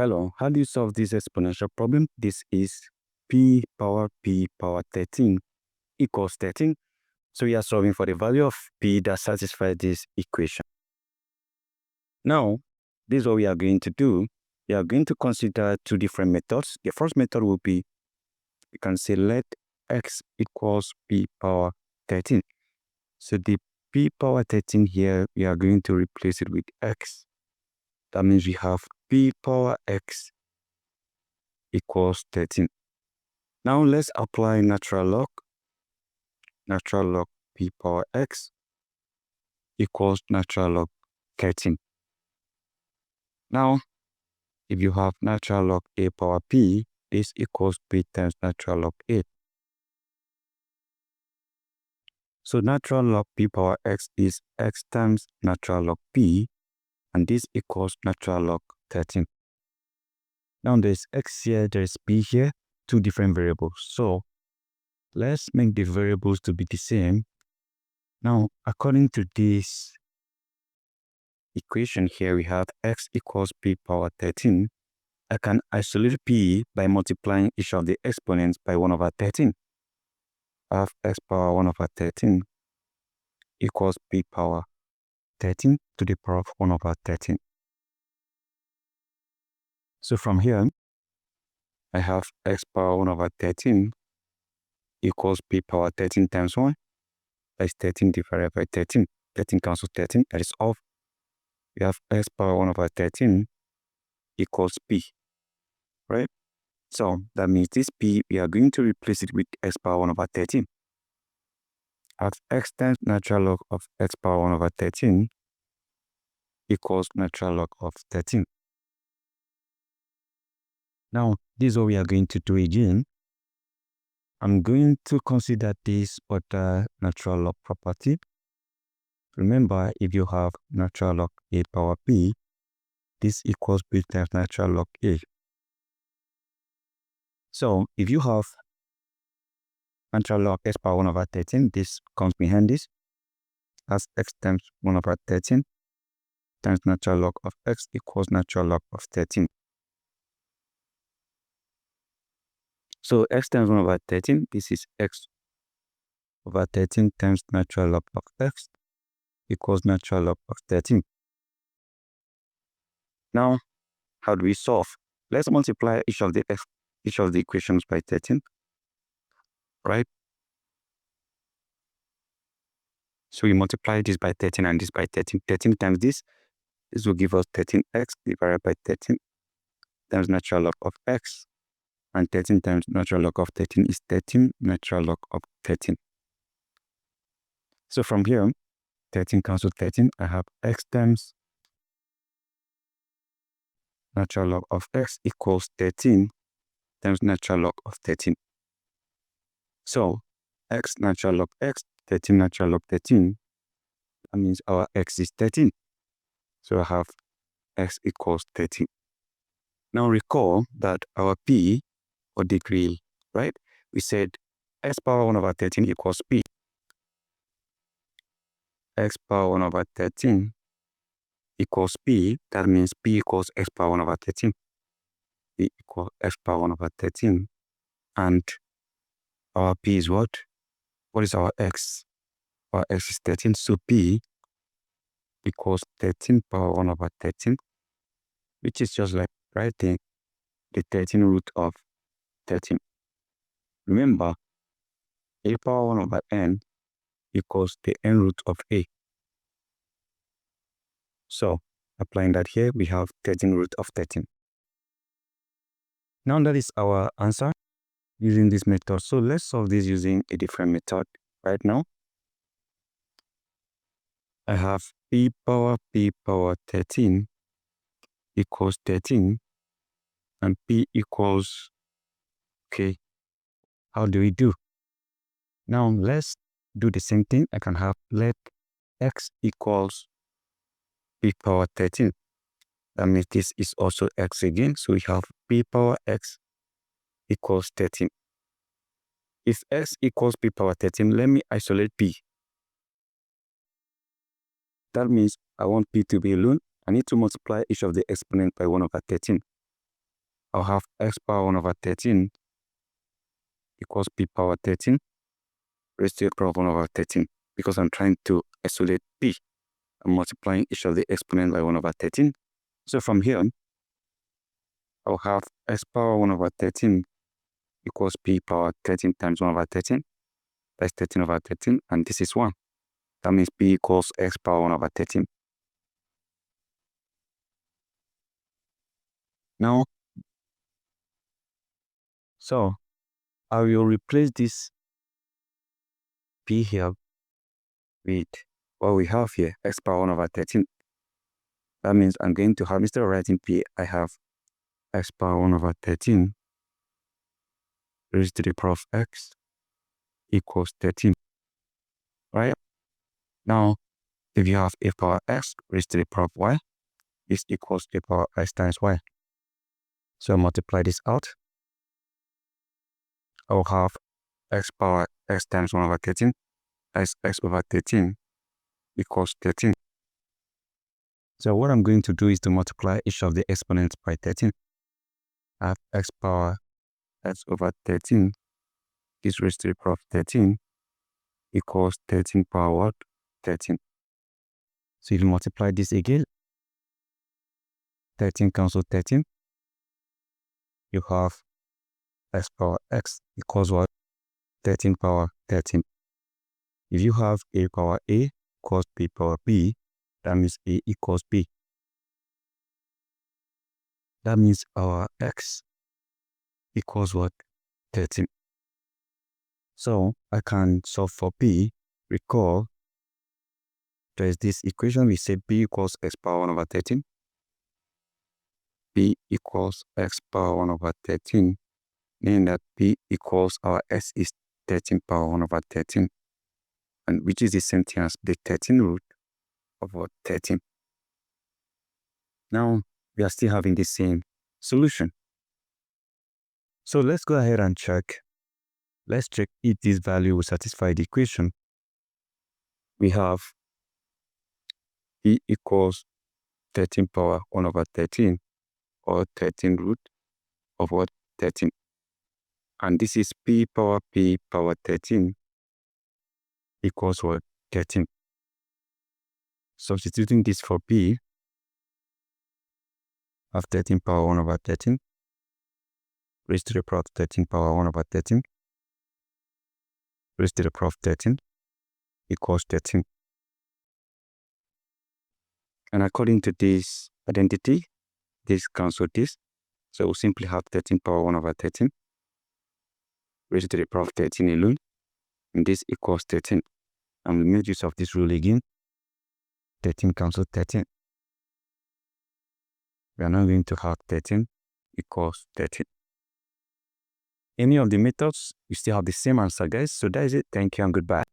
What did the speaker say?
Hello, how do you solve this exponential problem? This is p power 13 equals 13. So we are solving for the value of p that satisfies this equation. Now, this is what we are going to do. We are going to consider two different methods. The first method will be, we can say let x equals p power 13. So the p power 13 here, we are going to replace it with x. That means we have p power x equals 13. Now let's apply natural log. Natural log p power x equals natural log 13. Now, if you have natural log a power p, this equals p times natural log a. So natural log p power x is x times natural log p, and this equals natural log 13. Now there's x here, there's p here, two different variables. So let's make the variables to be the same. Now, according to this equation here, we have x equals p power 13. I can isolate p by multiplying each of the exponents by 1 over 13. I have x power 1 over 13 equals p power 13 to the power of 1 over 13. So from here, I have x power 1 over 13 equals p power 13 times 1. That is 13 divided by 13. 13 cancels 13, that is off. We have x power 1 over 13 equals p, right? So that means this p, we are going to replace it with x power 1 over 13. As x times natural log of x power 1 over 13 equals natural log of 13. Now, this is what we are going to do again. I'm going to consider this other natural log property. Remember, if you have natural log a power p, this equals p times natural log a. So, if you have natural log x power 1 over 13, this comes behind this as x times 1 over 13 times natural log of x equals natural log of 13. So x times 1 over 13, this is x over 13 times natural log of x equals natural log of 13. Now, how do we solve? Let's multiply each of the equations by 13, right? So we multiply this by 13 and this by 13. 13 times this will give us 13x divided by 13 times natural log of x. And 13 times natural log of 13 is 13 natural log of 13. So from here, 13 cancels 13. I have x times natural log of x equals 13 times natural log of 13. So x natural log x, 13 natural log 13. That means our x is 13. So I have x equals 13. Now recall that our p, or degree, right? We said x power 1 over 13 equals p. X power 1 over 13 equals p. That means p equals x power 1 over 13. P equals x power 1 over 13. And our p is what? What is our x? Our x is 13. So p equals 13 power 1 over 13, which is just like writing the 13 root of 13. Remember, a power 1 over n equals the n root of a. So, applying that here, we have 13 root of 13. Now that is our answer using this method. So let's solve this using a different method right now. I have p power 13 equals 13 and p equals, okay, how do we do? Now let's do the same thing. I can have let x equals p power 13. That means this is also x again. So we have p power x equals 13. If x equals p power 13, let me isolate p. That means I want p to be alone. I need to multiply each of the exponents by 1 over 13. I'll have x power 1 over 13 equals p power 13 raised to the power of 1 over 13. Because I'm trying to isolate p, I'm multiplying each of the exponents by 1 over 13. So from here, I'll have x power 1 over 13 equals p power 13 times 1 over 13. That's 13 over 13, and this is 1. That means p equals x power 1 over 13. Now, so I will replace this p here with what we have here, x power 1 over 13. That means I'm going to have, instead of writing p, I have x power 1 over 13 raised to the power of x equals 13. Right? Now, if you have a power x raised to the power of y, this equals a power x times y. So multiply this out. I will have x power x times 1 over 13 as x over 13 equals 13. So what I'm going to do is to multiply each of the exponents by 13. I have x power x over 13 is raised to the power of 13 equals 13 power what? 13. So if you multiply this again, 13 cancel 13, you have x power x equals what? 13 power 13. If you have a power a equals b power b, that means a equals b. That means our x equals what? 13. So I can solve for b. Recall, there is this equation. We say b equals x power 1 over 13. b equals x power 1 over 13, meaning that b equals our s is 13 power 1 over 13, and which is the same thing as the 13 root of what? 13. Now, we are still having the same solution. So let's go ahead and check. Let's check if this value will satisfy the equation. We have b equals 13 power 1 over 13, or 13 root of what? 13. And this is p power 13 equals what? 13. Substituting this for p, of 13 power 1 over 13 raised to the power of 13 power 1 over 13 raised to the power of 13 equals 13. And according to this identity, this cancels this. So we'll simply have 13 power 1 over 13 raised to the power of 13 alone, and this equals 13. And we make use of this rule again. 13 cancels 13. We are now going to have 13 equals 13. Any of the methods, you still have the same answer, guys. So that is it. Thank you and goodbye.